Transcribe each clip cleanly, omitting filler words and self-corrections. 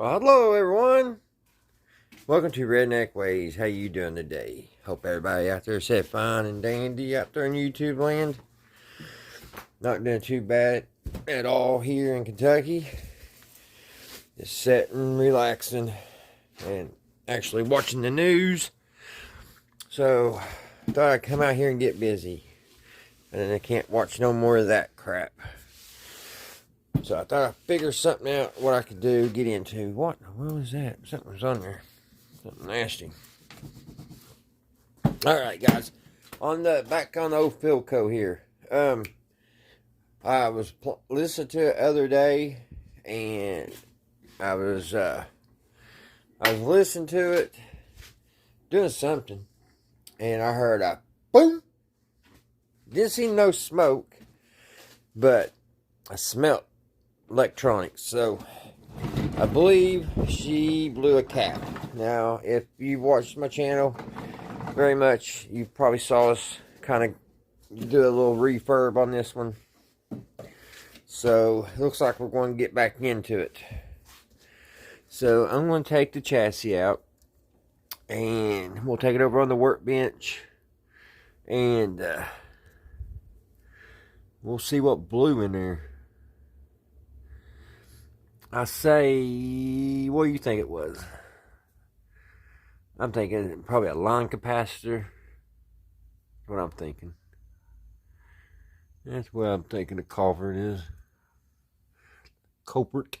Well, hello everyone. Welcome to Redneck Ways. How you doing today? Hope everybody out there said fine and dandy out there in YouTube land. Not doing too bad at all here in Kentucky. Just sitting, relaxing, and actually watching the news. So, I thought I'd come out here and get busy. And then I can't watch no more of that crap. So I thought I'd figure something out, what I could do, get into. What in the world is that? Something was on there. Something nasty. Alright guys. Back on the old Philco here. I was listening to it the other day, and I was listening to it, doing something, and I heard a boom. Didn't see no smoke, but I smelled electronics. So I believe she blew a cap. Now, if you've watched my channel very much, you probably saw us kind of do a little refurb on this one. So it looks like we're going to get back into it. So I'm going to take the chassis out, and we'll take it over on the workbench, and we'll see what blew in there. I say, what do you think it was? I'm thinking probably a line capacitor. That's what I'm thinking. That's what I'm thinking the culprit is. Culprit.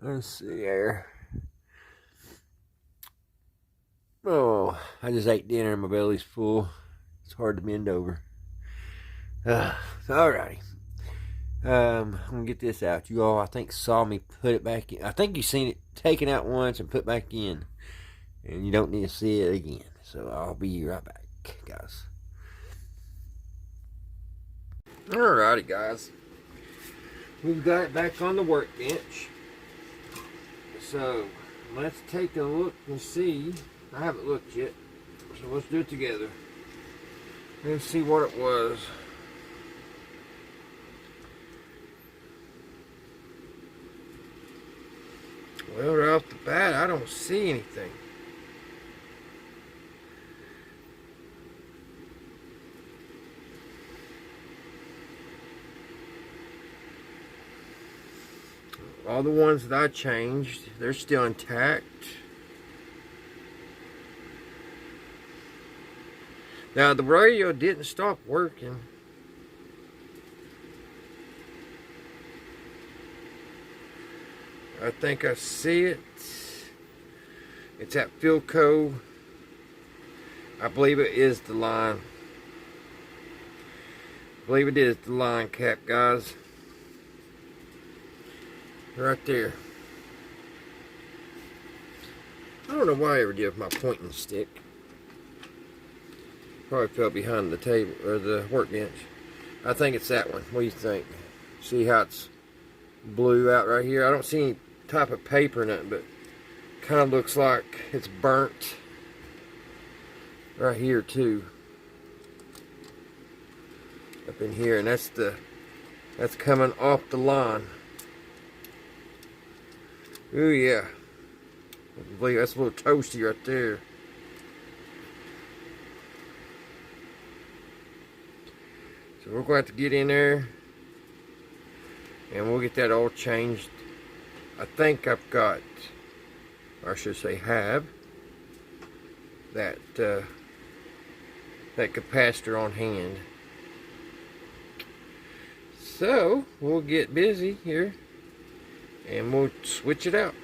Let's see here. Oh, I just ate dinner and my belly's full. It's hard to bend over. Alrighty. I'm gonna get this out. You all, I think, saw me put it back in. I think you seen it taken out once and put back in, and you don't need to see it again. So I'll be right back, guys. Alrighty, guys. We've got it back on the workbench. So let's take a look and see. I haven't looked yet, so let's do it together. Let's see what it was. Well, right off the bat, I don't see anything. All the ones that I changed, they're still intact. Now, the radio didn't stop working. I think I see it. It's at Philco. I believe it is the line. I believe it is the line cap, guys. Right there. I don't know why I ever did with my pointing stick. Probably fell behind the table or the workbench. I think it's that one. What do you think? See how it's blue out right here? I don't see any type of paper in it, but kind of looks like it's burnt right here too, up in here, and that's coming off the line. Ooh yeah, I believe that's a little toasty right there. So we're going to have to get in there, and we'll get that all changed. I think I've got, or I should say have, that capacitor on hand. So we'll get busy here, and we'll switch it out.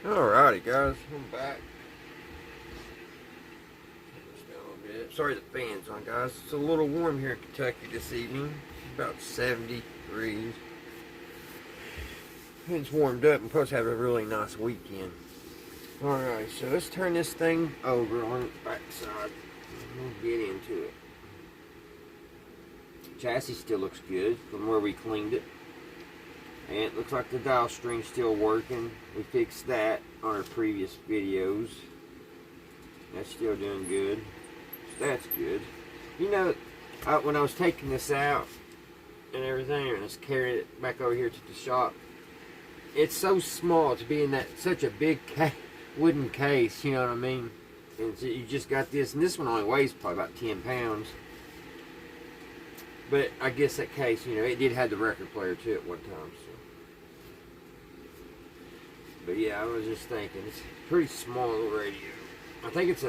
Alrighty, guys, I'm back. Sorry the fan's on, guys. It's a little warm here in Kentucky this evening. About 70 degrees. It's warmed up and supposed to have a really nice weekend. Alright, so let's turn this thing over on its back side. We'll get into it. The chassis still looks good from where we cleaned it. And it looks like the dial string's still working. We fixed that on our previous videos. That's still doing good. That's good. You know, when I was taking this out and everything, and I was carrying it back over here to the shop, it's so small to be in that such a big wooden case, you know what I mean? And so you just got this, and this one only weighs probably about 10 pounds. But I guess that case, you know, it did have the record player too at one time. So. But yeah, I was just thinking, it's a pretty small little radio. I think this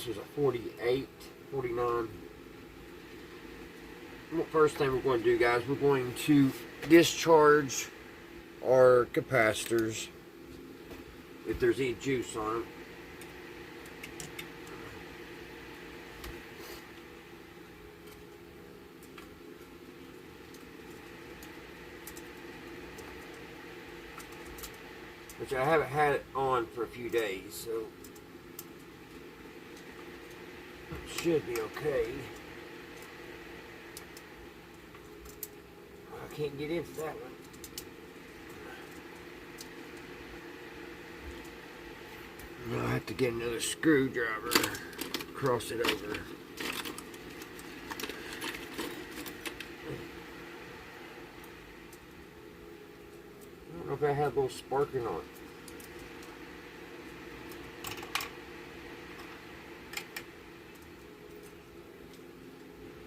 was a 48, 49. First thing we're going to do, guys, we're going to discharge our capacitors if there's any juice on them. Which I haven't had it on for a few days, so it should be okay. I can't get into that one. I'll have to get another screwdriver, cross it over. I don't know if I have a little sparking on it.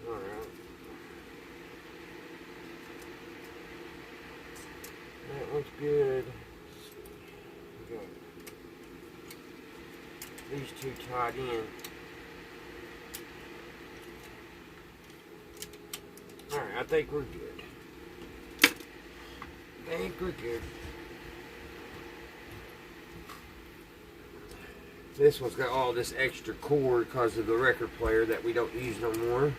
Alright. That looks good. We got these two tied in. Alright, I think we're good. I think we're good. This one's got all this extra cord because of the record player that we don't use no more.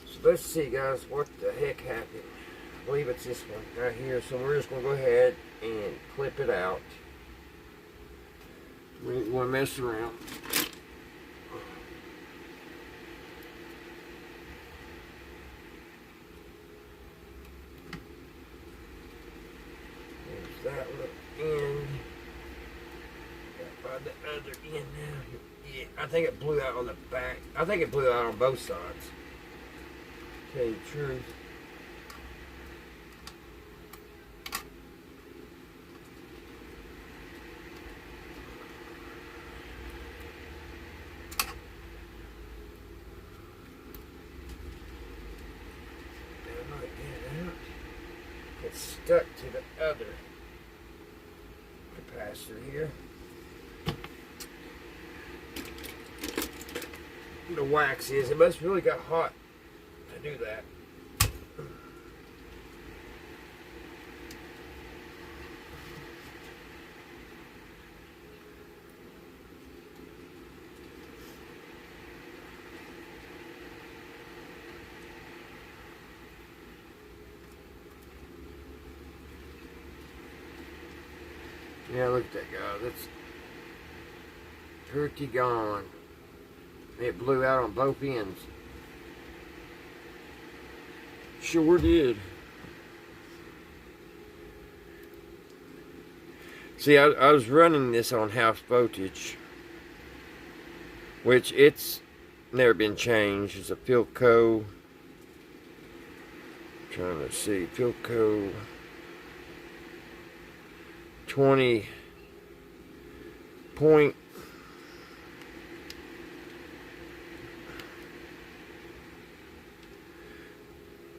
So let's see, guys, what the heck happened. I believe it's this one right here. So we're just going to go ahead and clip it out. We don't want to mess around. There's that little end. Got by the other end now. Yeah, I think it blew out on the back. I think it blew out on both sides. Tell you the truth. It's stuck to the other capacitor here. The wax is, it must really got hot to do that. Yeah, look at that, guy. That's pretty gone. It blew out on both ends. Sure did. See, I was running this on half voltage, which it's never been changed. It's a Philco. Trying to see, Philco 20 point.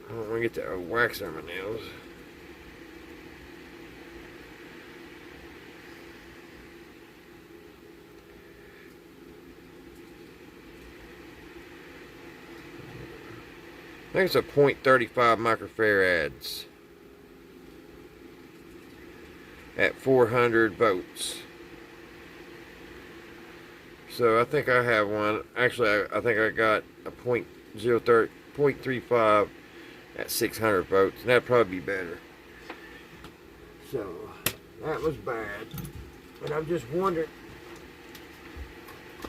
I don't want to get the wax on my nails. I think it's a 0.35 microfarads at 400 volts. So I think I have one. Actually, I think I got a 0.35 at 600 volts, and that'd probably be better. So that was bad, and I'm just wondering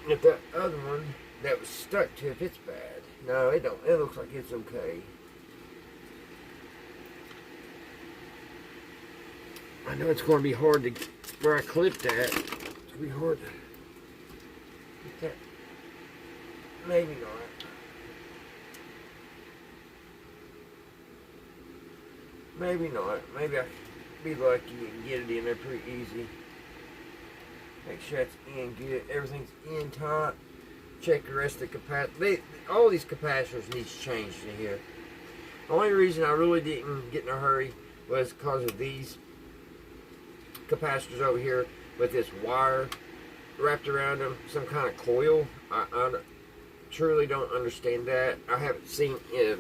if that other one that was stuck to, if it's bad. No, it don't. It looks like it's okay. I know it's going to be hard to, where I clipped that, it's going to be hard to Maybe not. Maybe not. Maybe I could be lucky and get it in there pretty easy. Make sure it's in good. Everything's in tight. Check the rest of the capacitor. All these capacitors need changed in here. The only reason I really didn't get in a hurry was because of these capacitors over here with this wire wrapped around them, some kind of coil. I truly don't understand that. I haven't seen in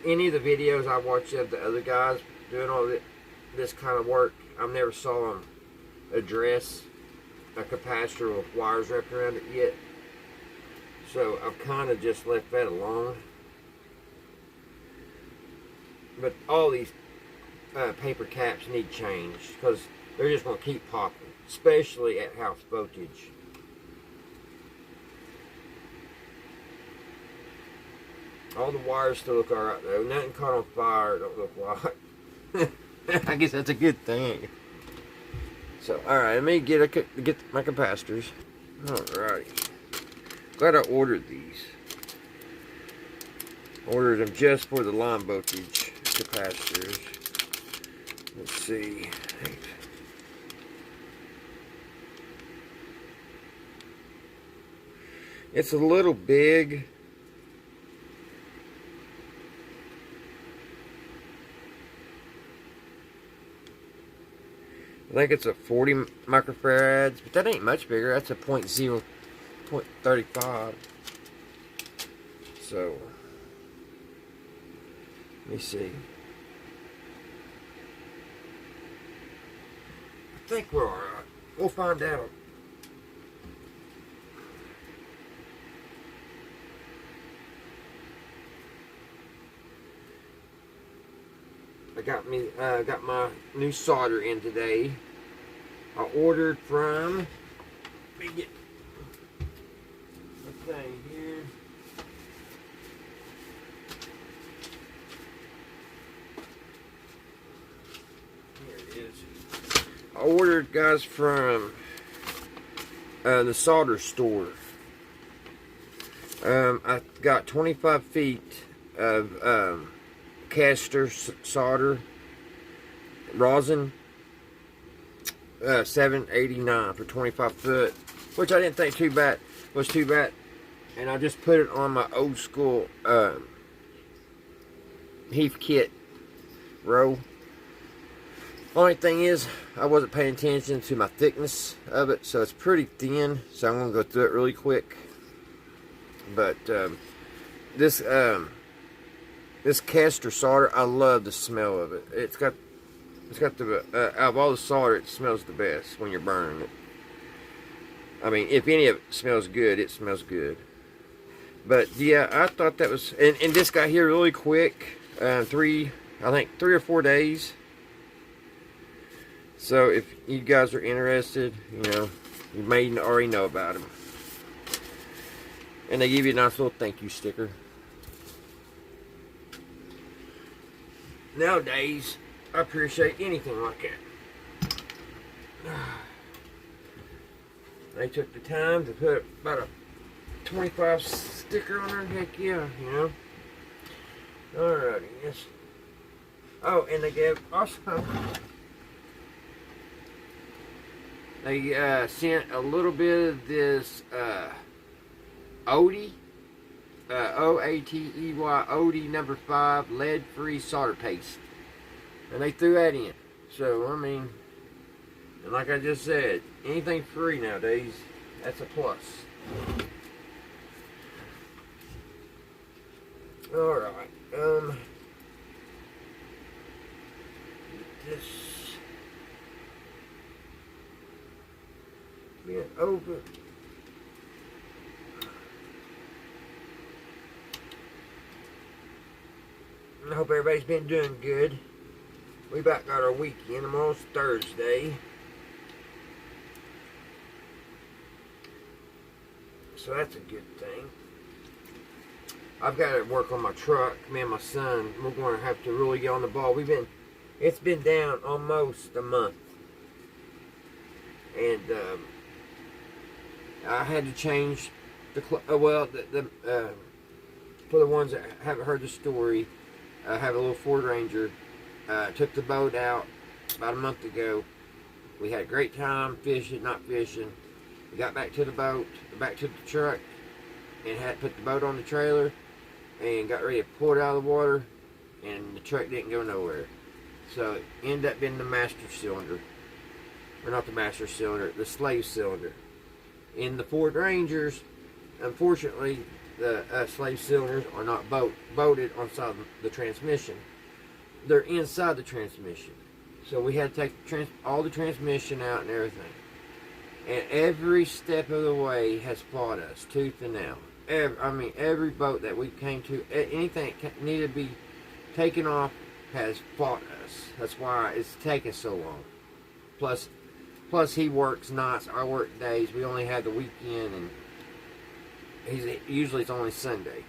any of the videos I watched of the other guys doing all this kind of work. I've never saw them address a capacitor with wires wrapped around it yet. So I've kind of just left that alone. But all these paper caps need changed because they're just going to keep popping, especially at house voltage. All the wires still look alright though. Nothing caught on fire, don't look like. I guess that's a good thing. So, alright, let me get my capacitors. Alrighty. Glad I ordered these. Ordered them just for the line voltage capacitors. Let's see. It's a little big. I think it's a 40 microfarads, but that ain't much bigger. That's a 0.35. So, let me see. I think we're alright. We'll find out. I got my new solder in today. I ordered from, let me get the thing here. Here it is. I ordered, guys, from the solder store. I got 25 feet of capacitor solder rosin, $7.89 for 25 foot, which I didn't think was too bad, and I just put it on my old school Heath kit row. Only thing is, I wasn't paying attention to my thickness of it, so it's pretty thin, so I'm gonna go through it really quick. But this capacitor solder, I love the smell of it. It's got the out of all the solder, it smells the best when you're burning it. I mean, if any of it smells good, it smells good. But yeah, I thought that was, and this got here really quick. I think 3 or 4 days. So if you guys are interested, you know, you may already know about them. And they give you a nice little thank you sticker. Nowadays, I appreciate anything like that. They took the time to put about a 25 sticker on there. Heck yeah, you know. Alrighty, yes. Oh, and they gave also, they sent a little bit of this Odie, OATEY Odie number 5 lead-free solder paste, and they threw that in. So I mean, and like I just said, anything free nowadays, that's a plus. All right, this being open. I hope everybody's been doing good. We about got our weekend. Tomorrow's Thursday. So that's a good thing. I've got to work on my truck. Me and my son, we're going to have to really get on the ball. It's been down almost a month. And I had to change well, for the ones that haven't heard the story, I have a little Ford Ranger. Took the boat out about a month ago. We had a great time fishing, not fishing. We got back to the boat, back to the truck, and had put the boat on the trailer and got ready to pull it out of the water, and the truck didn't go nowhere. So it ended up being the master cylinder. Or not the master cylinder, the slave cylinder. In the Ford Rangers, unfortunately, the slave cylinders are not bolted on side of the transmission. They're inside the transmission. So we had to take all the transmission out and everything. And every step of the way has fought us, tooth and nail. Every boat that we came to, anything that needed to be taken off has fought us. That's why it's taken so long. Plus he works nights, I work days. We only have the weekend, and usually it's only Sunday.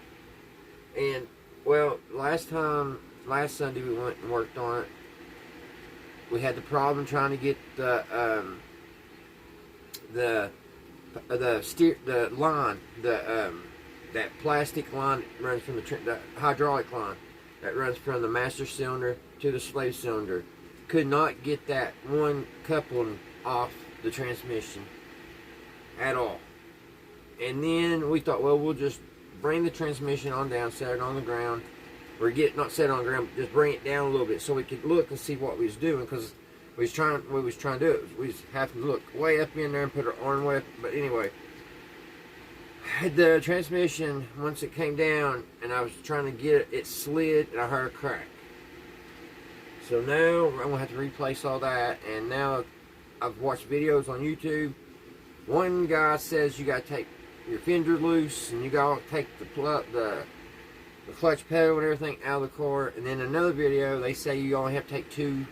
And well, last Sunday we went and worked on it. We had the problem trying to get the line, that plastic line that runs from the hydraulic line that runs from the master cylinder to the slave cylinder. Could not get that one coupling off the transmission at all. And then we thought, well, we'll just bring the transmission on down, set it on the ground, or not set it on the ground, but just bring it down a little bit so we could look and see what we was doing, because we was trying to do it. We was having to look way up in there and put our arm way up. But anyway, the transmission, once it came down and I was trying to get it, it slid and I heard a crack. So now I'm going to have to replace all that. And now I've watched videos on YouTube. One guy says you got to take your fender loose and you got to take the clutch pedal and everything out of the car. And then another video, they say you only have to take two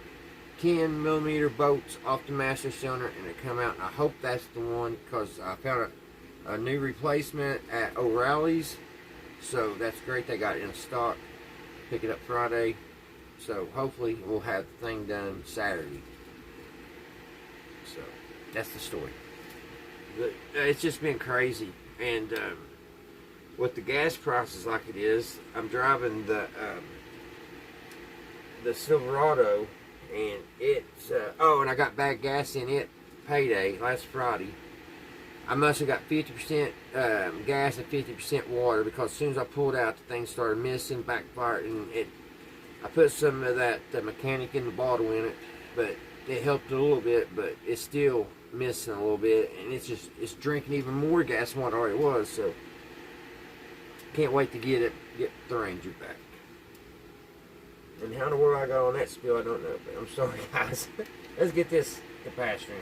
10mm bolts off the master cylinder and it come out. And I hope that's the one, because I found a new replacement at O'Reilly's. So that's great. They got it in stock. Pick it up Friday. So hopefully we'll have the thing done Saturday. So that's the story. It's just been crazy. And with the gas prices like it is, I'm driving the Silverado, and it's and I got bad gas in it payday last Friday. I must have got 50% gas and 50% water, because as soon as I pulled out, the thing started missing, backfired, and I put some of that mechanic in the bottle in it, but it helped a little bit, but it's still missing a little bit, and it's drinking even more gas than what it already was. So can't wait to get the Ranger back. And how in the world I got on that spill, I don't know, but I'm sorry, guys. Let's get this capacitor in.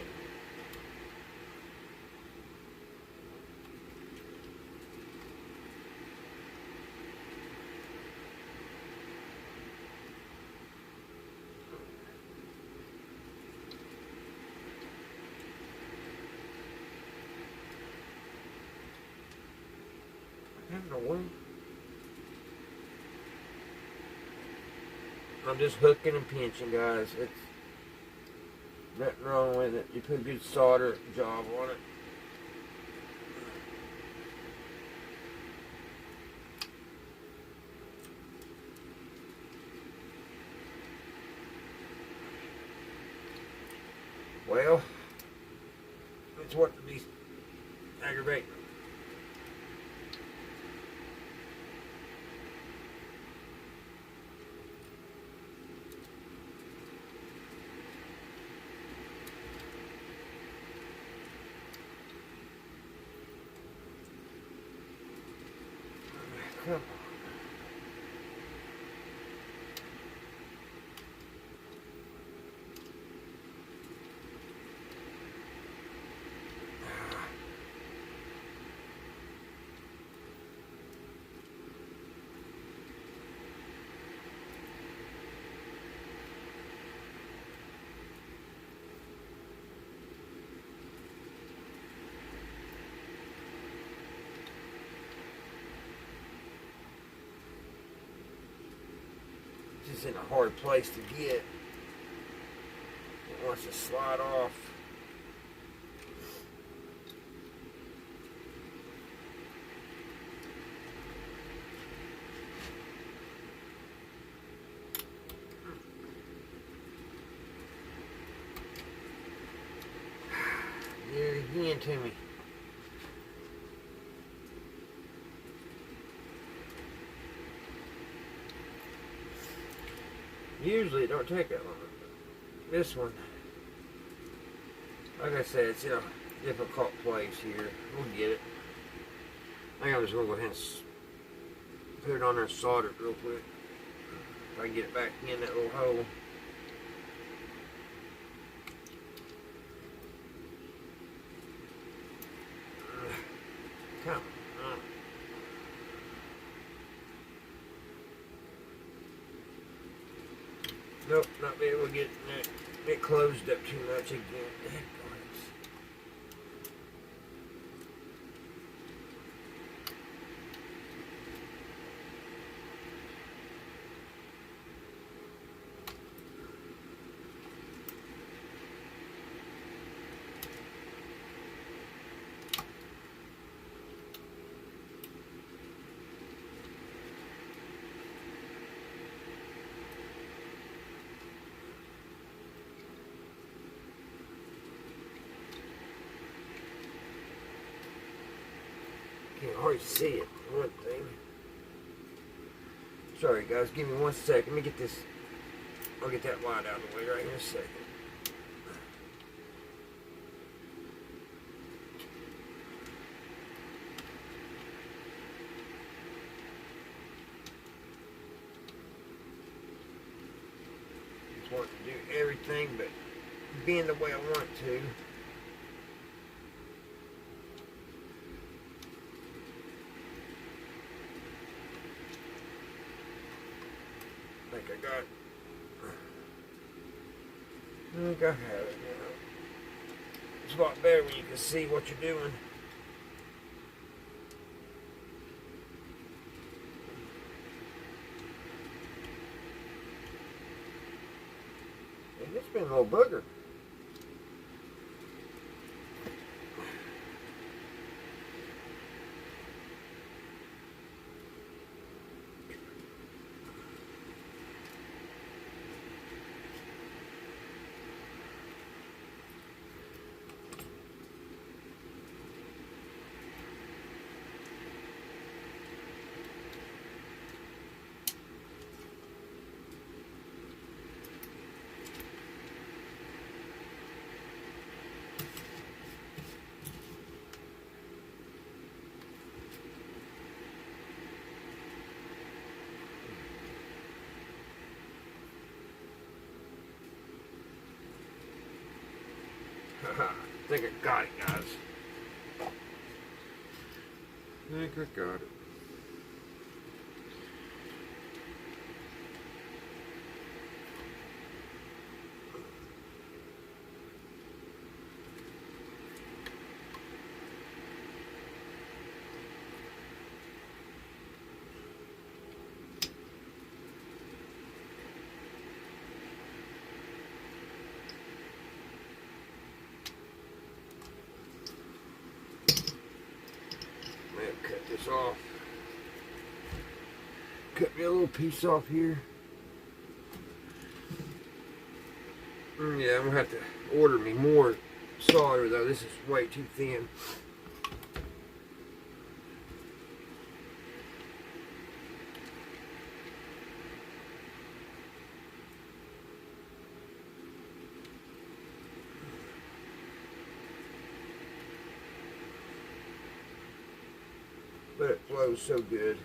I'm just hooking and pinching, guys. It's nothing wrong with it. You put a good solder job on it. Well, it's what to be aggravating. Come on. It's in a hard place to get. It wants to slide off. in to me. Usually it don't take that long. This one, like I said, it's in a difficult place here. We'll get it. I think I'm just going to go ahead and put it on there and solder it real quick. If I can get it back in that little hole. Come on. Nope, not being able to get it closed up too much again. Can't hardly see it, one thing. Sorry guys, give me 1 second. Let me get this. I'll get that light out of the way right in a second. Just want to do everything but being the way I want to. I think I have it now. It's a lot better when you can see what you're doing. And it's been a little booger. I think I got it, guys. I think I got it. Cut this off. Cut me a little piece off here. Yeah, I'm gonna have to order me more solder though. This is way too thin. But it flows so good.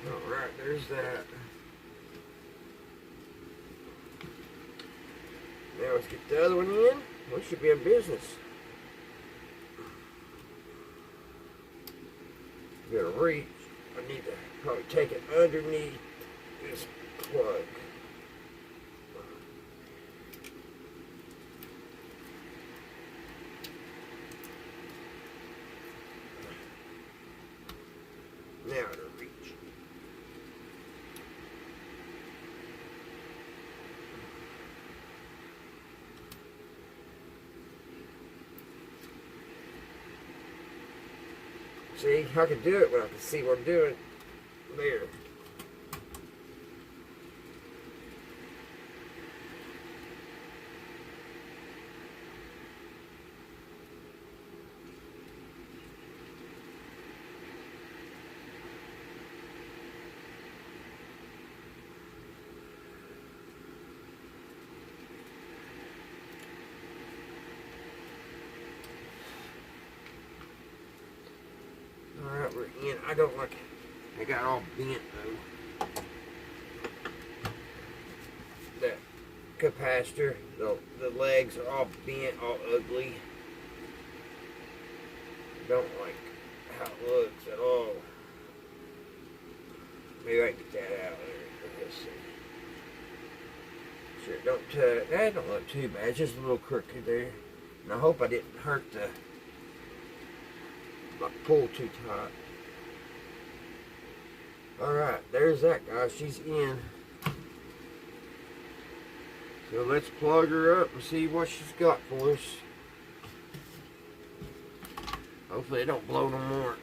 Alright, there's that. Now let's get the other one in. We should be in business. Gotta reach. I need to probably take it underneath this plug. Now to reach. See, I can do it when I can see what I'm doing. There. I don't like it. They got all bent though. That capacitor, the legs are all bent, all ugly. Don't like how it looks at all. Maybe I can get that out there. Let's see. Sure, that don't look too bad. It's just a little crooked there. And I hope I didn't hurt the pull too tight. Alright, there's that, guys. She's in. So let's plug her up and see what she's got for us. Hopefully it don't blow no more.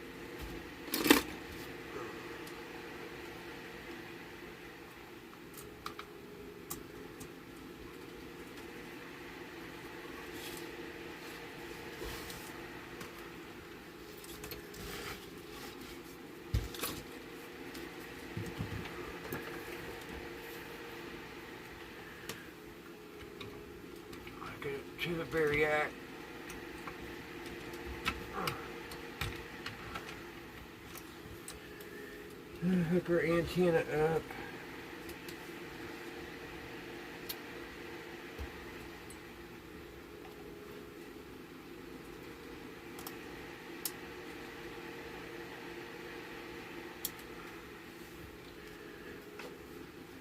Get it to the variac. Hook her antenna up.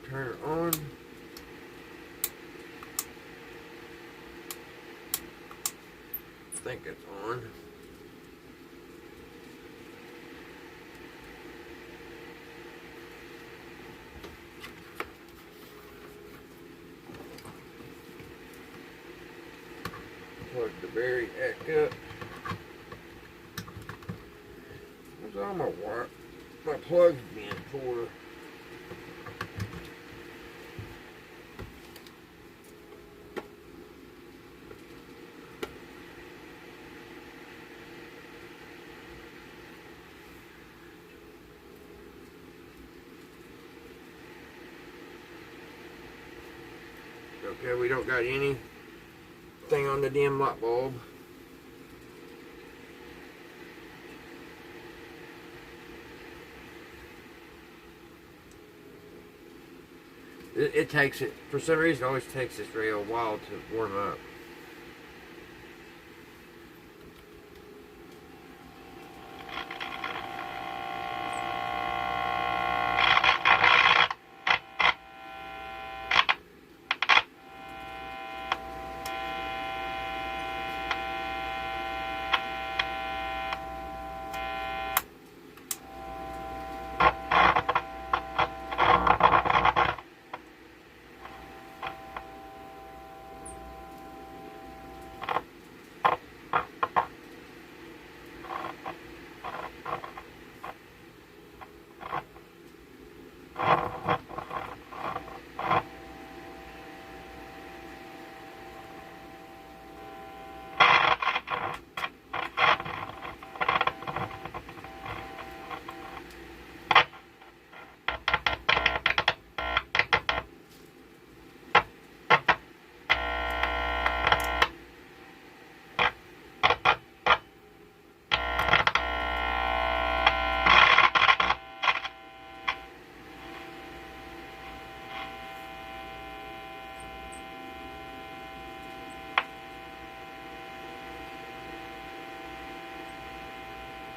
Turn her on. I think it's on. Plug the variac up. Where's all my wire? My plug's bent for. Okay, we don't got anything on the dim light bulb. It takes it, for some reason, it always takes this rail a while to warm up.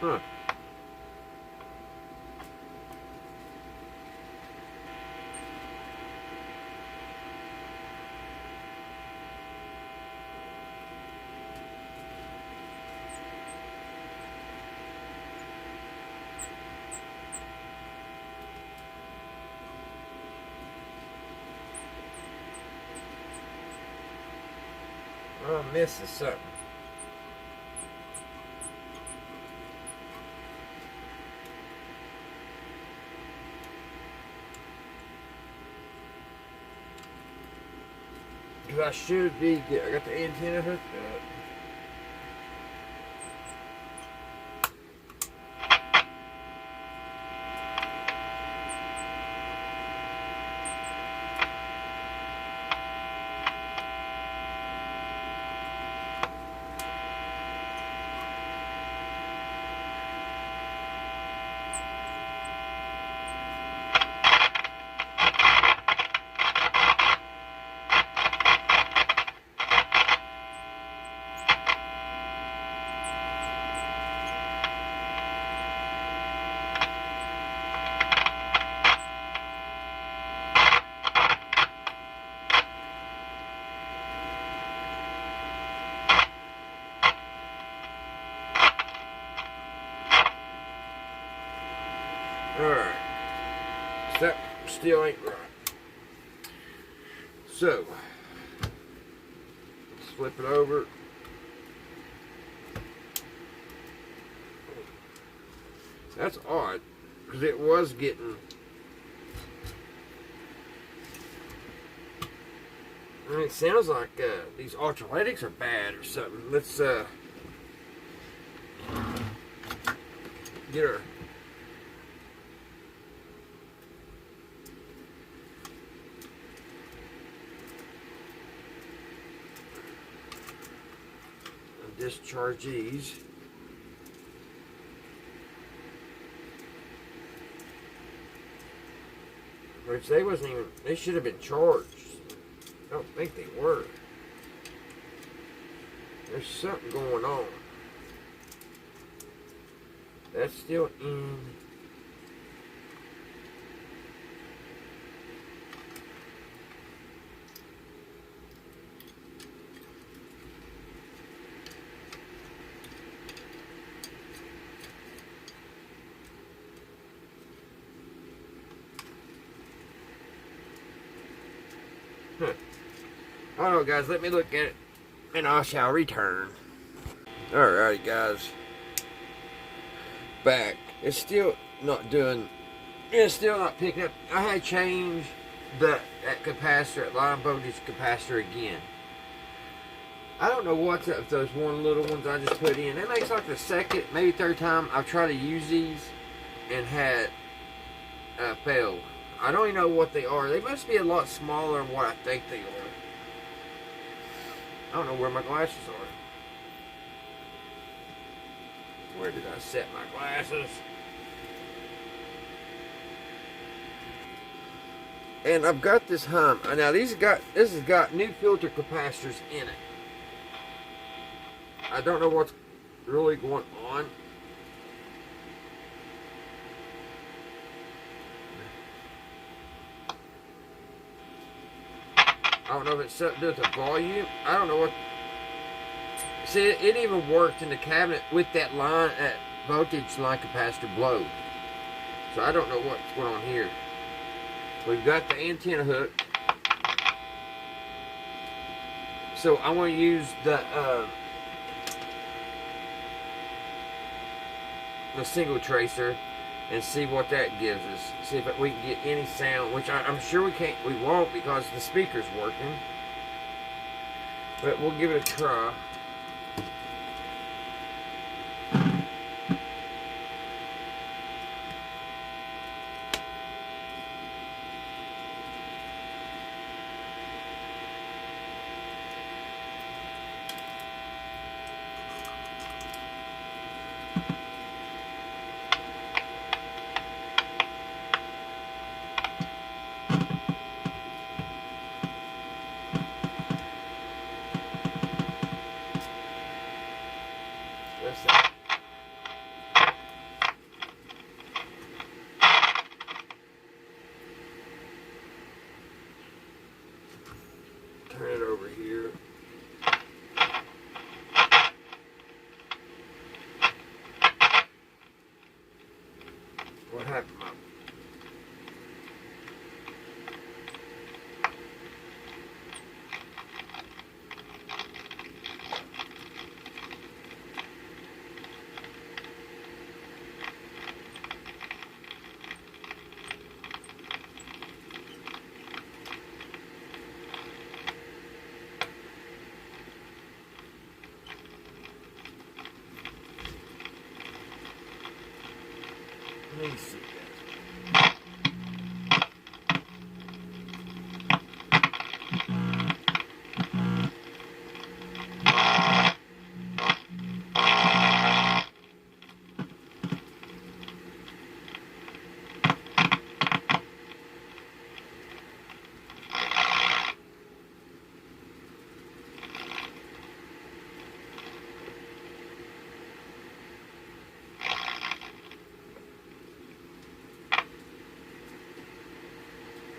Huh. I'm missing something. Cause I should be. I got the antenna hooked up. Alright. That still ain't right. So, let's flip it over. That's odd, because it was getting... I mean, it sounds like these ultraletics are bad or something. Let's get our... discharge these. Which they wasn't even, they should have been charged. I don't think they were. There's something going on. That's still in. Huh. I don't know, guys. Let me look at it, and I shall return. Alrighty, guys. Back. It's still not doing. It's still not picking up. I had changed that capacitor, that line voltage capacitor again. I don't know what's up with those one little ones I just put in. It makes like the second, maybe third time I've tried to use these and had failed. I don't even know what they are. They must be a lot smaller than what I think they are. I don't know where my glasses are. Where did I set my glasses? And I've got this hum. Now this has got new filter capacitors in it. I don't know what's really going on. I don't know if it's something to do with the volume. I don't know what. See, it even worked in the cabinet with that line, that voltage line capacitor blow. So I don't know what's going on here. We've got the antenna hook. So I want to use the single tracer and see what that gives us. See if we can get any sound, which I'm sure we won't because the speaker's working. But we'll give it a try. Turn it over here. What happened, Mom? Let me see, guys.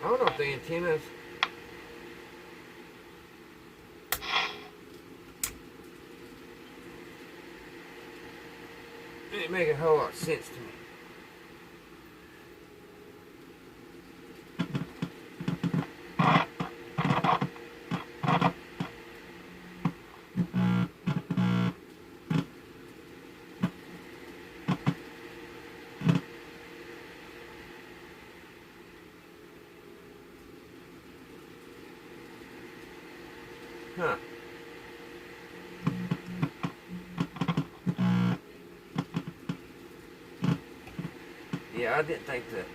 I don't know if the antennas. It didn't make a whole lot of sense to me. Huh. Yeah, I didn't think that.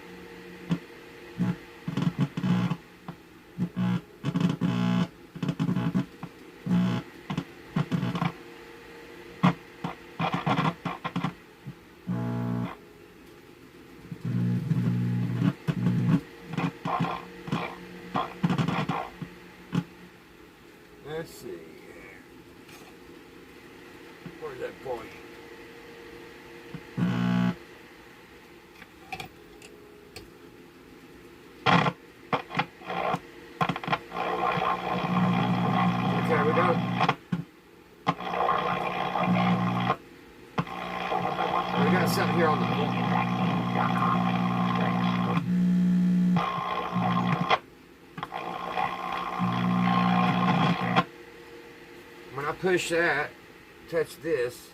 Let's see. Where's that point? Okay, we got something here on the point. When I push that, touch this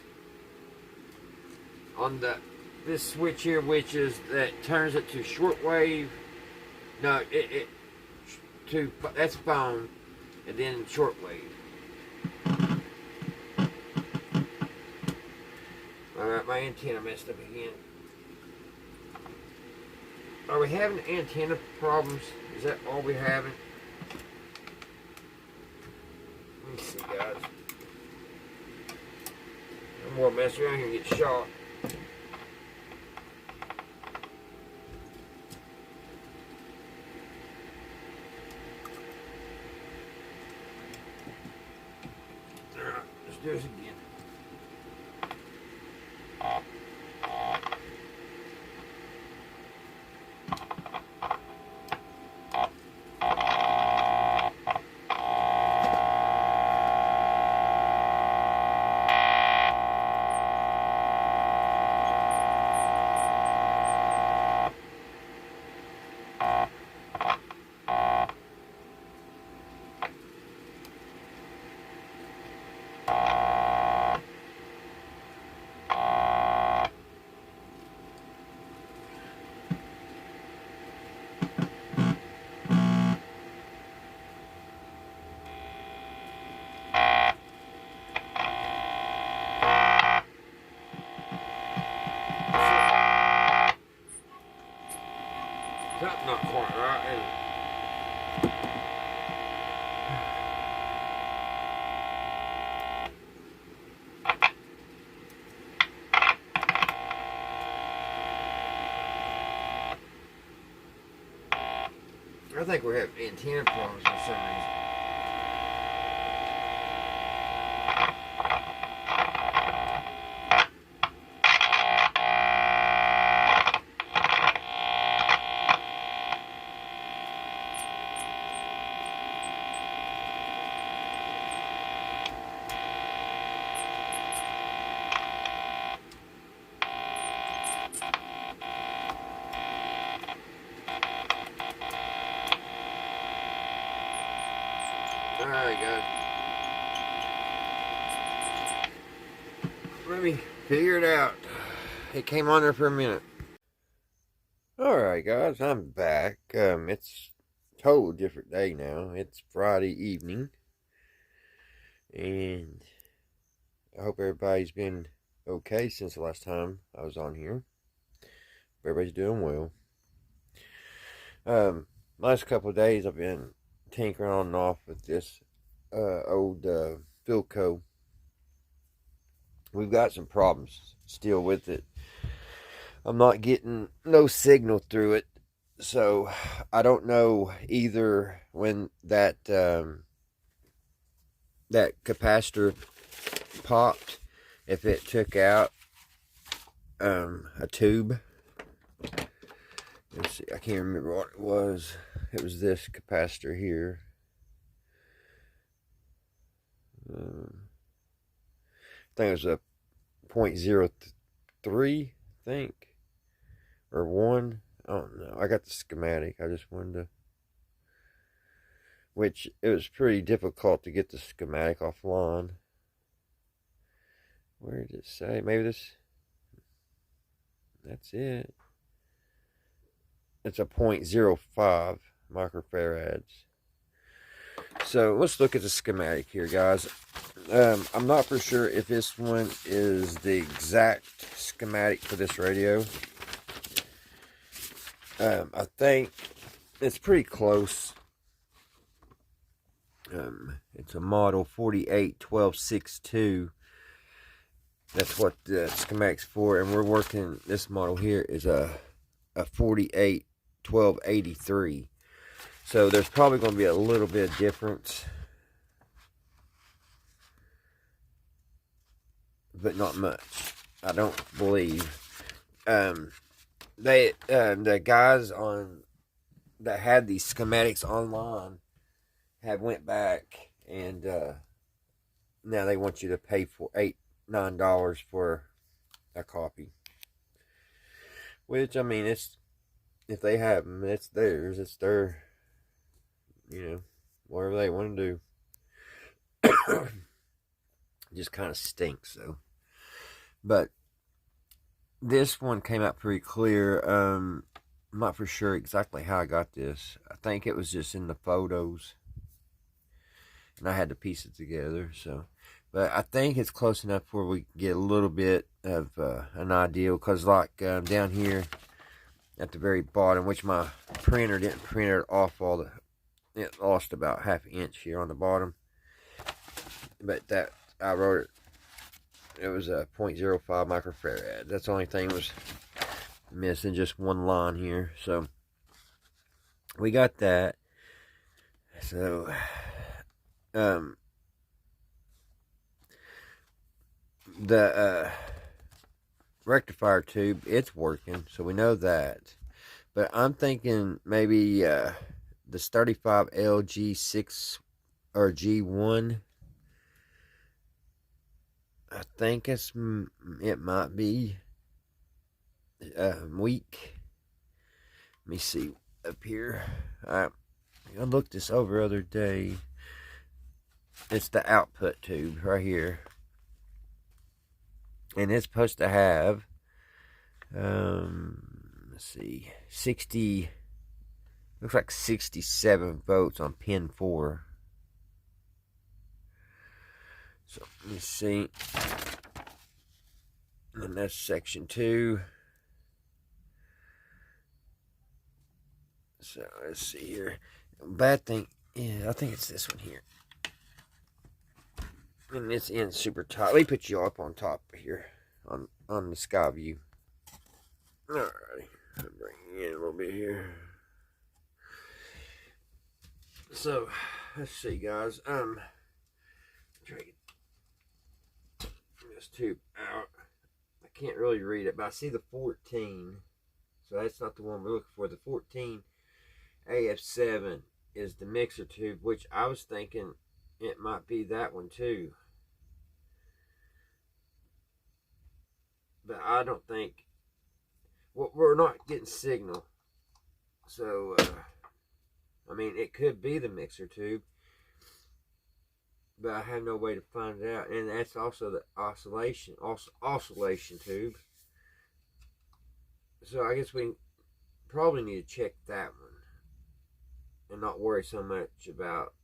on this switch here, which is that turns it to shortwave. No, that's phone, and then shortwave. All right, my antenna messed up again. Are we having antenna problems? Is that all we're having? Let me see, guys. I'm gonna mess around here and get shot. Alright, let's do this again. That's not quite right, is it? I think we have antenna problems for some reason. Alright, guys. Let me figure it out. It came on there for a minute. Alright, guys, I'm back. It's a totally different day now. It's Friday evening. And I hope everybody's been okay since the last time I was on here. Everybody's doing well. Last couple of days I've been tinkering on and off with this old Philco. We've got some problems still with it. I'm not getting no signal through it, so I don't know either when that that capacitor popped, if it took out a tube. Let's see, I can't remember what it was. It was this capacitor here. I think it was a 0.03, I think, or 1. I don't know. I got the schematic. I just wanted to, which it was pretty difficult to get the schematic offline. Where did it say? Maybe this. That's it. It's a 0.05 microfarads. So let's look at the schematic here, guys. I'm not for sure if this one is the exact schematic for this radio. I think it's pretty close. It's a model 481262. That's what the schematic's for, and we're working. This model here is a 481283. So there's probably going to be a little bit of difference, but not much, I don't believe. The guys on that had these schematics online have went back, and now they want you to pay for $9 for a copy. Which, I mean, it's, if they have them, it's theirs. It's their, whatever they want to do. It just kind of stinks, though. But this one came out pretty clear. I'm not for sure exactly how I got this. I think it was just in the photos, and I had to piece it together. So, but I think it's close enough where we get a little bit of an idea. Because like down here at the very bottom, which my printer didn't print it off all the, it lost about ½ inch here on the bottom. But that, I wrote it. It was a 0.05 microfarad. That's the only thing was missing, just one line here. So we got that. So the rectifier tube, it's working, so we know that. But I'm thinking maybe this 35L G6 or G1. I think it might be weak. Let me see up here. I looked this over the other day. It's the output tube right here, and it's supposed to have let's see, 60, looks like 67 volts on pin 4. So let me see. And that's section 2. So let's see here. Bad thing, yeah, I think it's this one here. And it's in super tight. Let me put you up on top here on the sky view. Alrighty. I'll bring you in a little bit here. So let's see, guys. Try to get this tube out. I can't really read it, but I see the 14. So that's not the one we're looking for. The 14 AF7 is the mixer tube, which I was thinking it might be that one too. But I don't think, well, we're not getting signal. So, I mean, it could be the mixer tube, but I have no way to find it out. And that's also the oscillation tube. So I guess we probably need to check that one and not worry so much about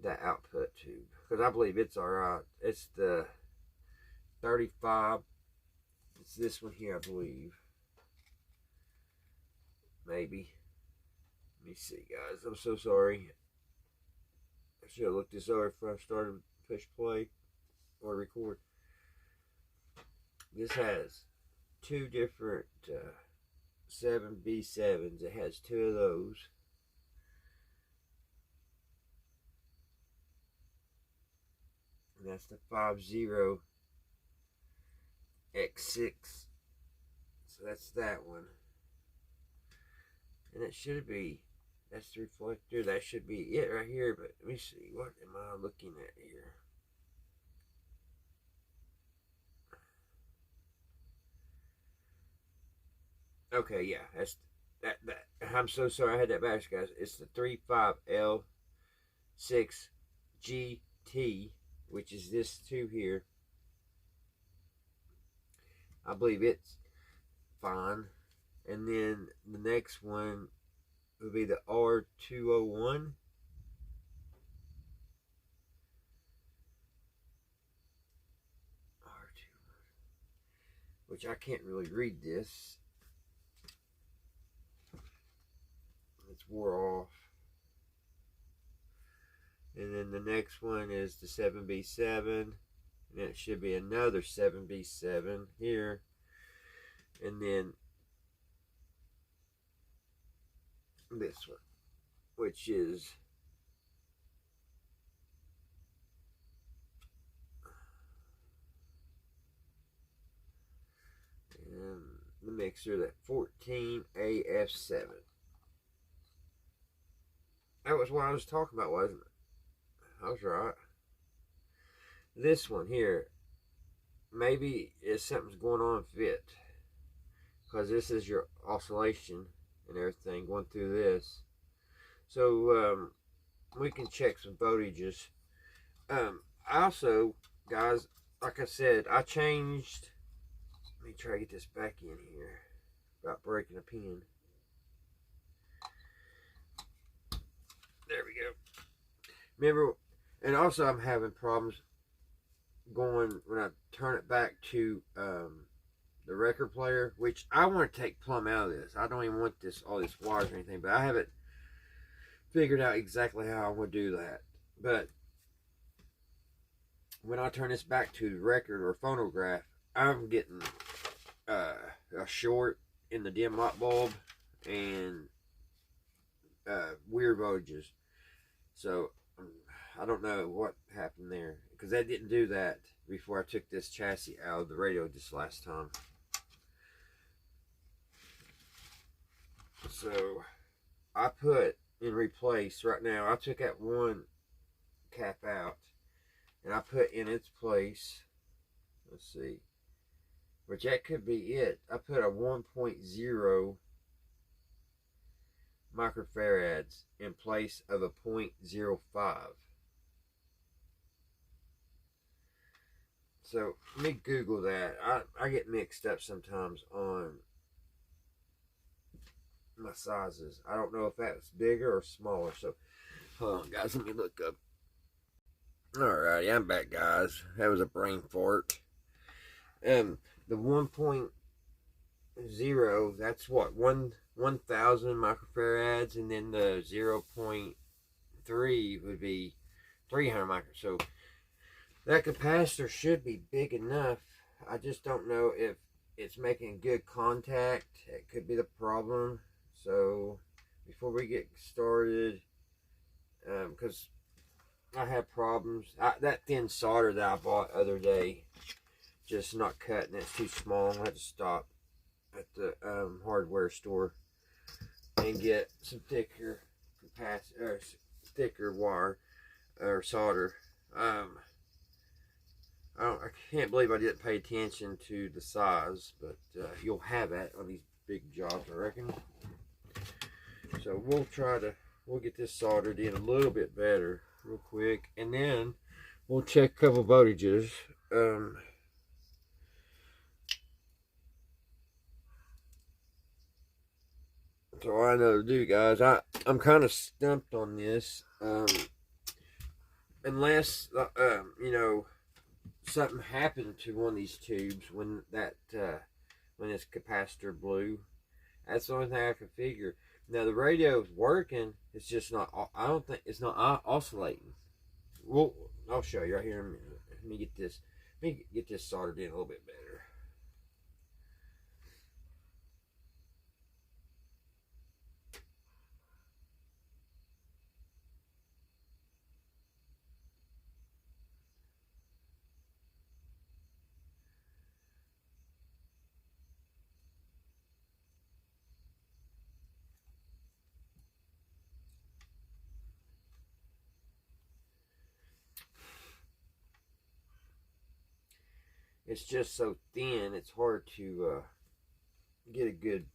that output tube, because I believe it's alright. It's the 35. It's this one here, I believe. Maybe. Let me see, guys. I'm so sorry. I should have looked this over before I started to push play or record. This has 2 different 7B7s. It has 2 of those. And that's the 50X6. So that's that one. And it should be, that's the reflector. That should be it right here. But let me see. What am I looking at here? Okay, yeah. That's that. I'm so sorry I had that back, guys. It's the 35L6GT, which is this tube here. I believe it's fine. And then the next one would be the R201. which I can't really read this. It's wore off. And then the next one is the 7B7. And then it should be another 7B7 here. And then this one, which is the mixer, that 14AF7. That was what I was talking about, wasn't it? I was right. This one here, maybe is something's going on with it, because this is your oscillation and everything going through this. So we can check some voltages. Also, guys, like I said, I changed. Let me try to get this back in here without breaking a pin. There we go. Remember, and also I'm having problems going when I turn it back to the record player, which I want to take plumb out of this. I don't even want all this wires or anything, but I haven't figured out exactly how I want to do that. But when I turn this back to the record or phonograph, I'm getting a short in the dim light bulb and weird voltages. So I don't know what happened there, because I didn't do that before I took this chassis out of the radio this last time. So I put in replace right now, I took that one cap out and I put in its place, let's see, which that could be it. I put a 1.0 microfarads in place of a 0.05. So let me Google that. I get mixed up sometimes on my sizes. I don't know if that's bigger or smaller. So hold on, guys, let me look up. Alrighty, I'm back, guys. That was a brain fart. The 1.0, that's what, 1,000 microfarads, and then the 0.3 would be 300 microfarads. So that capacitor should be big enough. I just don't know if it's making good contact. It could be the problem. So before we get started, because I have problems. That thin solder that I bought the other day, just not cutting. It's too small. I had to stop at the hardware store and get some thicker capacitor, thicker wire or solder. I can't believe I didn't pay attention to the size, but you'll have that on these big jobs, I reckon. So we'll get this soldered in a little bit better real quick, and then we'll check a couple voltages. So all I know to do, guys, I'm kind of stumped on this, unless you know, something happened to one of these tubes when this capacitor blew. That's the only thing I can figure. Now the radio's working. It's just not. I don't think it's not oscillating. Well, I'll show you right here in a minute. Let me get this. Let me get this soldered in a little bit better. It's just so thin, it's hard to get a good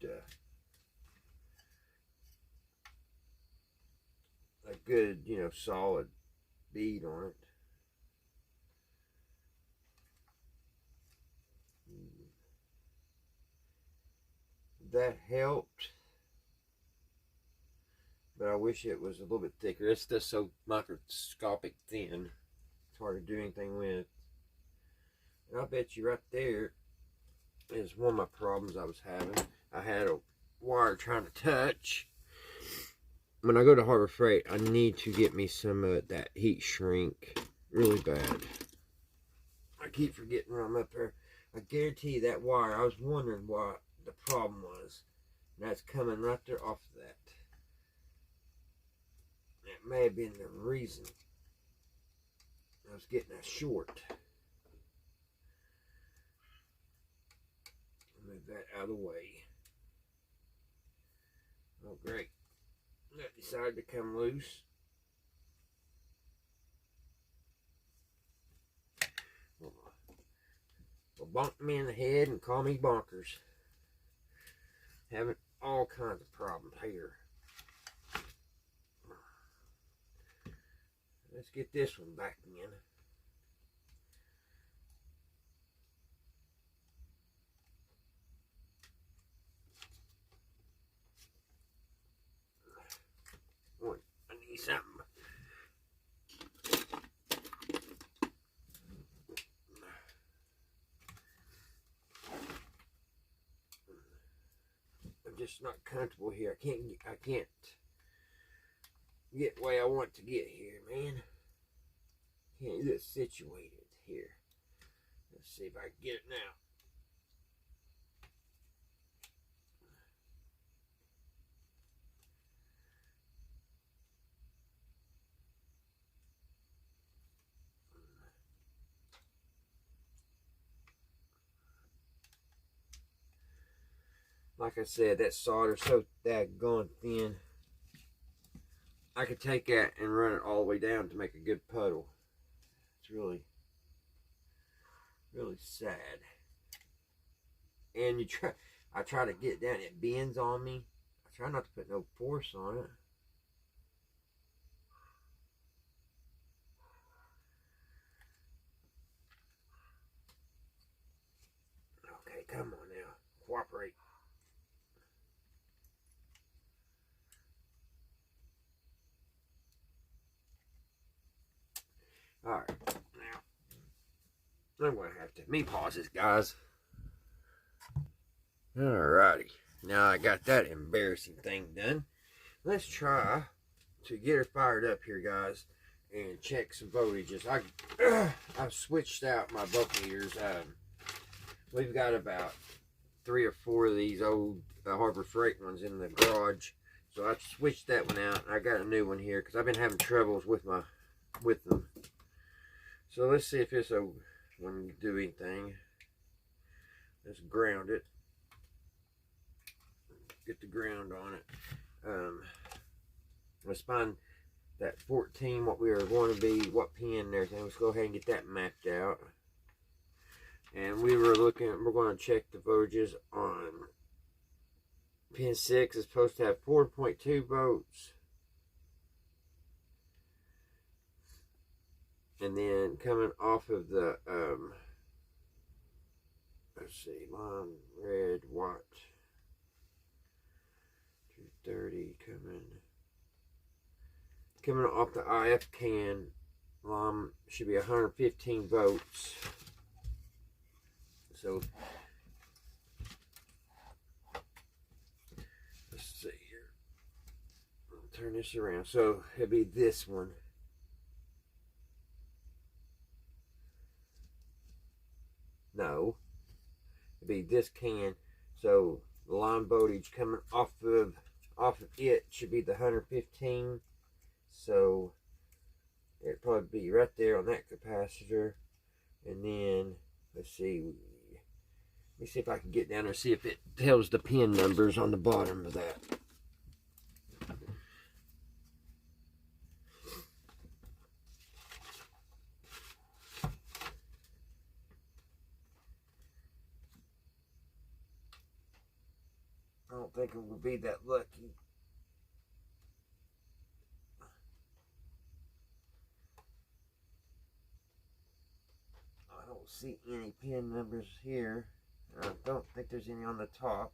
you know, solid bead on it. That helped, but I wish it was a little bit thicker. It's just so microscopic thin, it's hard to do anything with. And I bet you right there, is one of my problems I was having. I had a wire trying to touch. When I go to Harbor Freight, I need to get me some of that heat shrink really bad. I keep forgetting when I'm up there. I guarantee you that wire, I was wondering what the problem was. And that's coming right there off of that. That may have been the reason I was getting that short. Move that out of the way. Oh, great. That decided to come loose. Well, bonk me in the head and call me bonkers. Having all kinds of problems here. Let's get this one back in. Oh, I need something. I'm just not comfortable here. I can't get the way I want to get here, man. Can't get situated here. Let's see if I can get it now. Like I said, that solder's so daggone thin. I could take that and run it all the way down to make a good puddle. It's really sad. And I try to get it down, it bends on me. I try not to put no force on it. Okay, come on now, cooperate. Alright, now I'm going to have to pause this, guys. Alrighty, now I got that embarrassing thing done. Let's try to get her fired up here, guys, and check some voltages. I've switched out my voltmeters. We've got about 3 or 4 of these old Harbor Freight ones in the garage, so I switched that one out. I got a new one here because I've been having troubles with them. So let's see if this won't do anything. Let's ground it. Get the ground on it. Let's find that 14, what we are going to be, what pin and everything. Let's go ahead and get that mapped out. And we're going to check the voltages on pin 6. It's supposed to have 4.2 volts. And then coming off of the, let's see, line red, white, 230 coming off the IF can, should be 115 volts. So, let's see here. I'll turn this around. So, it'll be this one. No, it'd be this can. So the line voltage coming off of it should be the 115. So it'd probably be right there on that capacitor. And then let's see. Let me see if I can get down there and see if it tells the pin numbers on the bottom of that. I don't think it will be that lucky. I don't see any pin numbers here. I don't think there's any on the top.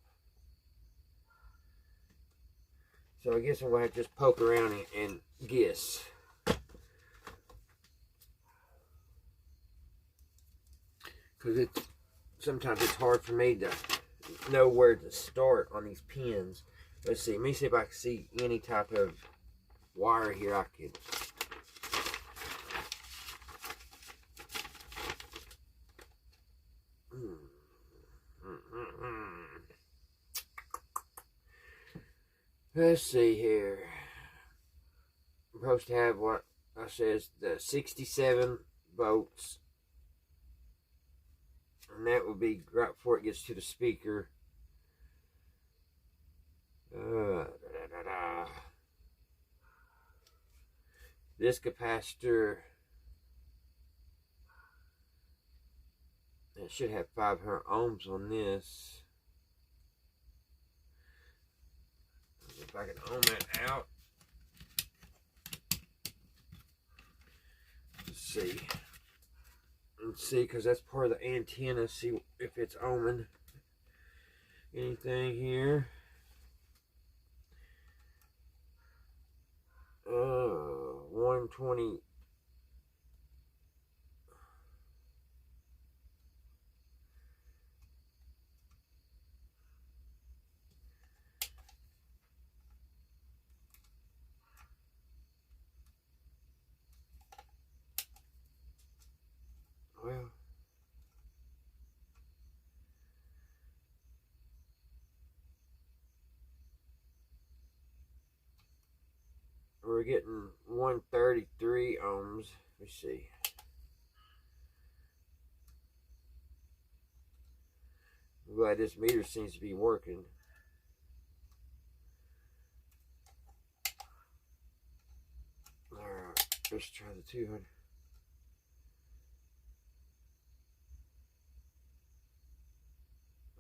So I guess I'm going to have to just poke around and guess. Because sometimes it's hard for me to know where to start on these pins. Let's see. Let me see if I can see any type of wire here I could. Let's see here. I'm supposed to have what I says the 67 volts. And that would be right before it gets to the speaker. This capacitor, it should have 500 ohms on this. If I can ohm that out. Let's see. Let's see, because that's part of the antenna. See if it's ohming anything here. 120. Well, we're getting 133 ohms. Let's see. I'm glad this meter seems to be working. Alright, let's try the 200.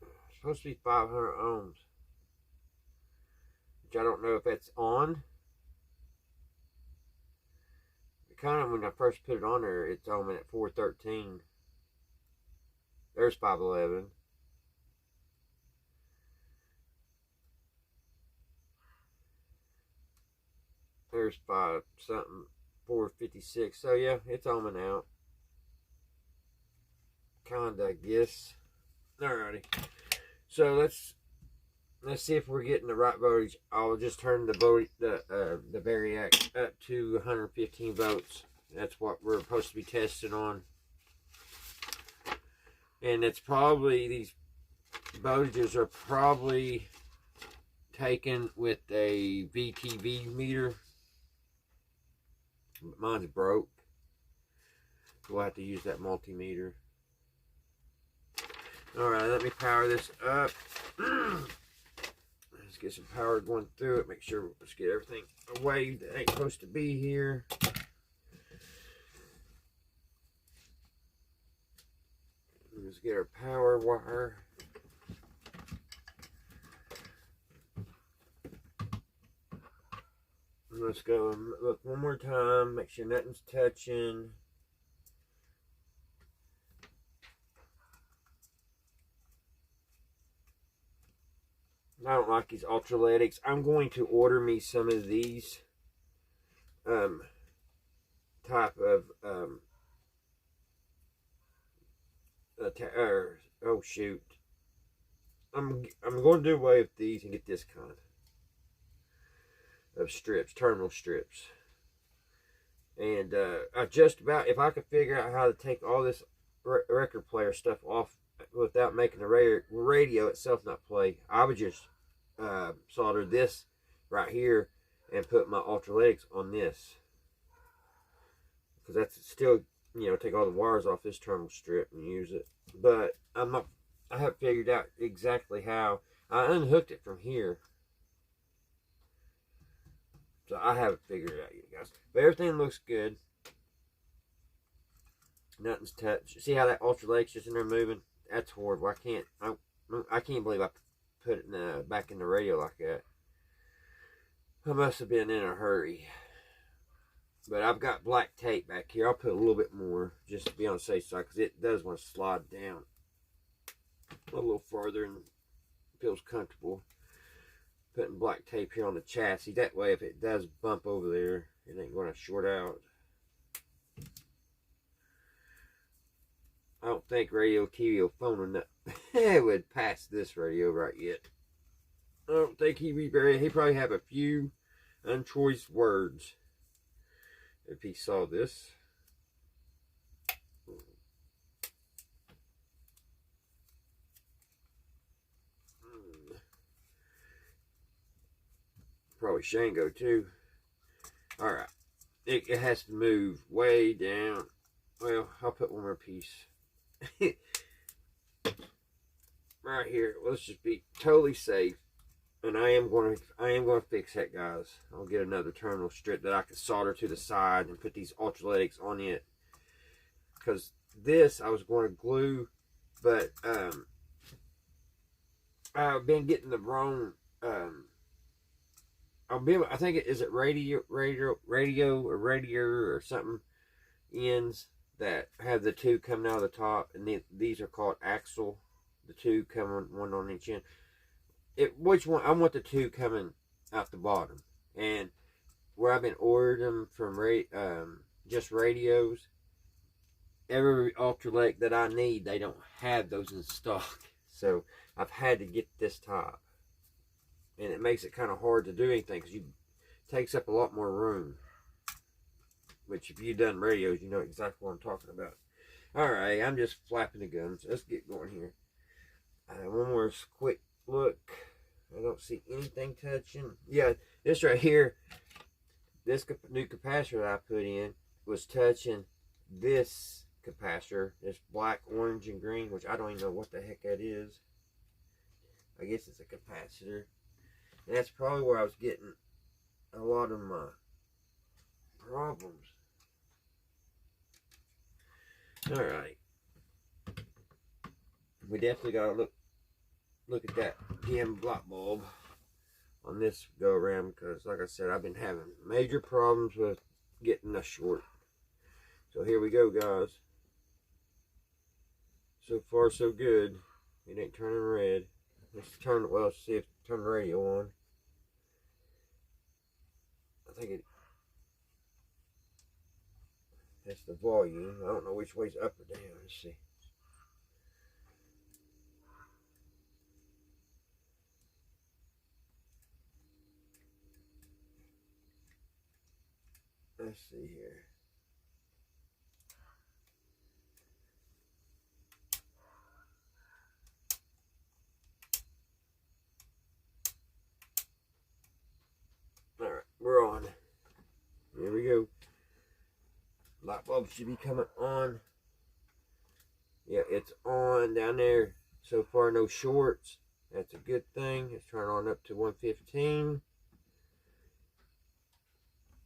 It's supposed to be 500 ohms. Which I don't know if that's on. Kind of when I first put it on there, it's ohming at 413. There's 511. There's 5 something, 456. So yeah, it's ohming out. Kinda, I guess. Alrighty. So let's see if we're getting the right voltage. I'll just turn the variac up to 115 volts. That's what we're supposed to be testing on. And it's probably, these voltages are probably taken with a VTV meter. Mine's broke. We'll have to use that multimeter. Alright, let me power this up. Let's get some power going through it. Make sure, let's get everything away that ain't supposed to be here. Let's get our power wire. Let's go and look one more time. Make sure nothing's touching. I don't like these ultraledics. I'm going to order me some of these type of oh shoot. I'm going to do away with these and get this kind of strips, terminal strips. And I just about, if I could figure out how to take all this record player stuff off without making the radio itself not play, I would just solder this right here and put my ultraledics on this, because that's still, you know, take all the wires off this terminal strip and use it. But I haven't figured out exactly how. I unhooked it from here, so I haven't figured it out yet, guys. But everything looks good. Nothing's touched. See how that ultraleg's just in there moving? That's horrible. I can't believe I put it back in the radio like that. I must have been in a hurry. But I've got black tape back here. I'll put a little bit more just to be on the safe side, because it does want to slide down a little farther and feels comfortable. Putting black tape here on the chassis. That way, if it does bump over there, it ain't going to short out. I don't think radio, TV, or phone would pass this radio right yet. I don't think he'd probably have a few unchoice words if he saw this. Probably Shango too. Alright. It has to move way down. Well, I'll put one more piece. Right here. Let's just be totally safe. And I am going to fix that, guys. I'll get another terminal strip that I can solder to the side and put these ultraletics on it. Because this I was going to glue, but I've been getting the wrong. I think is it radio or something ends that have the two coming out of the top, and these are called axle. The two coming one on each end. Which one? I want the two coming out the bottom, and where I've been ordering them from just radios. Every ultralight that I need, they don't have those in stock, so I've had to get this top, and it makes it kind of hard to do anything because it takes up a lot more room. Which, if you've done radios, you know exactly what I'm talking about. All right, I'm just flapping the gums. Let's get going here. One more quick look. I don't see anything touching. Yeah, this right here, this new capacitor that I put in was touching this capacitor. This black, orange, and green, which I don't even know what the heck that is. I guess it's a capacitor. And that's probably where I was getting a lot of my problems. Alright. We definitely gotta look at that dim block bulb on this go around, because like I said, I've been having major problems with getting a short. So here we go, guys. So far so good. It ain't turning red. Let's see if turn the radio on. I think that's the volume. I don't know which way's up or down. Let's see. Let's see here. Alright, we're on. Here we go. Light bulb should be coming on. Yeah, it's on down there. So far, no shorts. That's a good thing. Let's turn on up to 115.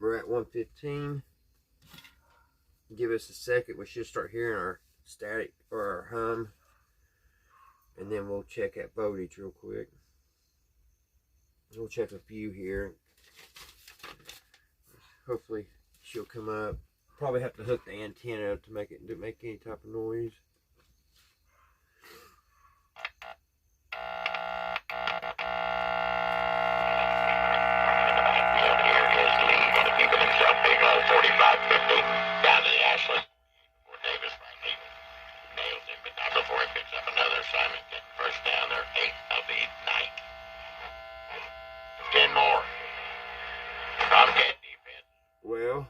We're at 115. Give us a second. We should start hearing our static or our hum. And then we'll check that voltage real quick. We'll check a few here. Hopefully she'll come up. Probably have to hook the antenna up to make any type of noise. Well,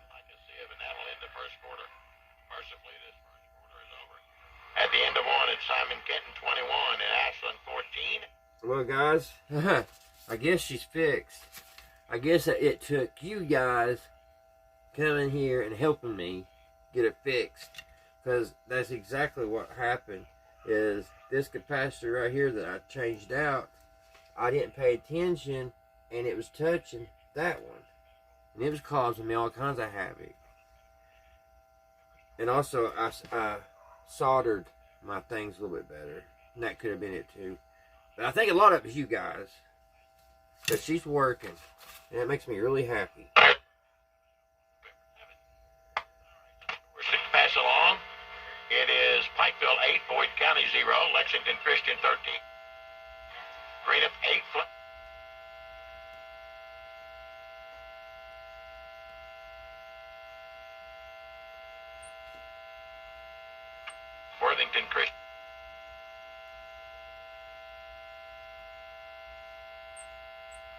at the end of one, it's Simon Kenton 21 and Ashland 14. Well, guys, I guess she's fixed. I guess it took you guys coming here and helping me get it fixed, because that's exactly what happened. Is this capacitor right here that I changed out, I didn't pay attention, and it was touching that one. And it was causing me all kinds of havoc. And also, I soldered my things a little bit better. And that could have been it too. But I think a lot of it was you guys. Because she's working. And it makes me really happy. We're sick to pass along. It is Pikeville 8, Boyd County 0, Lexington Christian 13. Greenup 8, Worthington Christian.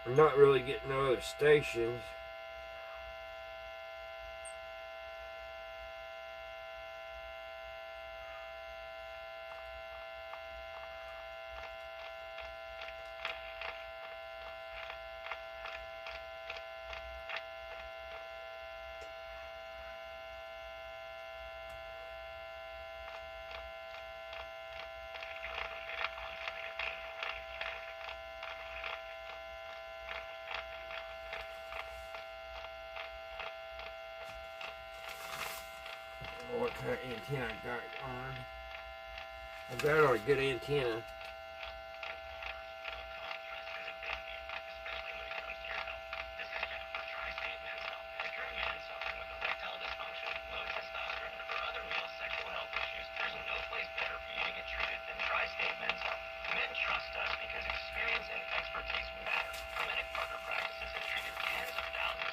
I'm not really getting no other stations. What kind of antenna I got on? I've got it on a good antenna.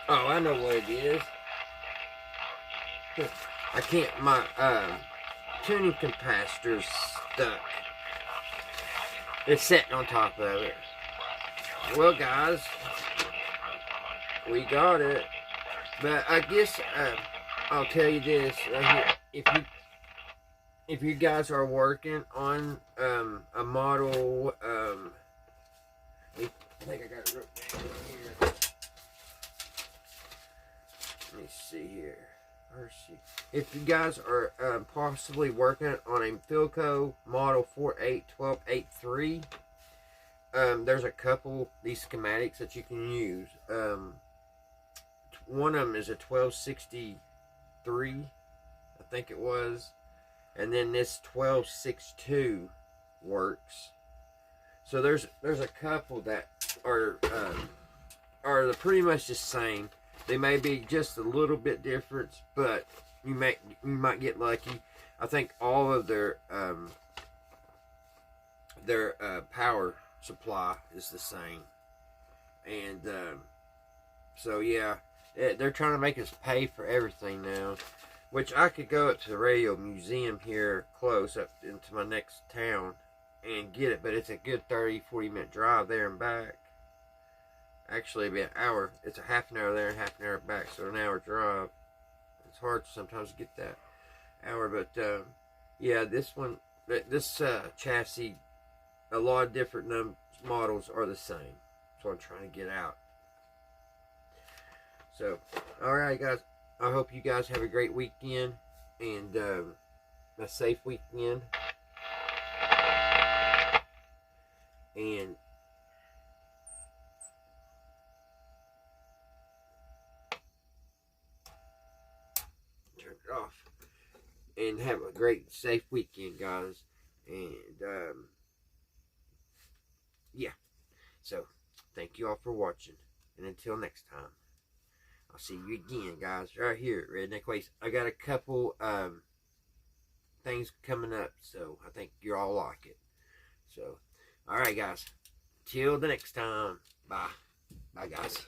Oh, I know what it is. I can't, my tuning capacitor's stuck. It's sitting on top of it. Well, guys, we got it. But I guess I'll tell you this right here. If you guys are working on a model, I think I got it wrote down here. Let me see here. If you guys are possibly working on a Philco model 481283, there's a couple these schematics that you can use. One of them is a 1263, I think it was, and then this 1262 works. So there's a couple that are pretty much the same. They may be just a little bit different, but you might get lucky. I think all of their power supply is the same, and so yeah, they're trying to make us pay for everything now. Which I could go up to the radio museum here close up into my next town and get it, but it's a good 30-40 minute drive there and back. Actually, it'd be an hour. It's a half an hour there and half an hour back, so an hour drive. It's hard sometimes to get that hour, but yeah, this chassis, a lot of different models are the same. That's what I'm trying to get out. So, alright guys, I hope you guys have a great weekend and a safe weekend. And turn it off. And have a great, safe weekend, guys. And yeah. So, thank you all for watching. And until next time, I'll see you again, guys, right here at Redneck Ways. I got a couple things coming up, so I think you all like it. So, alright, guys. Till the next time. Bye. Bye, guys.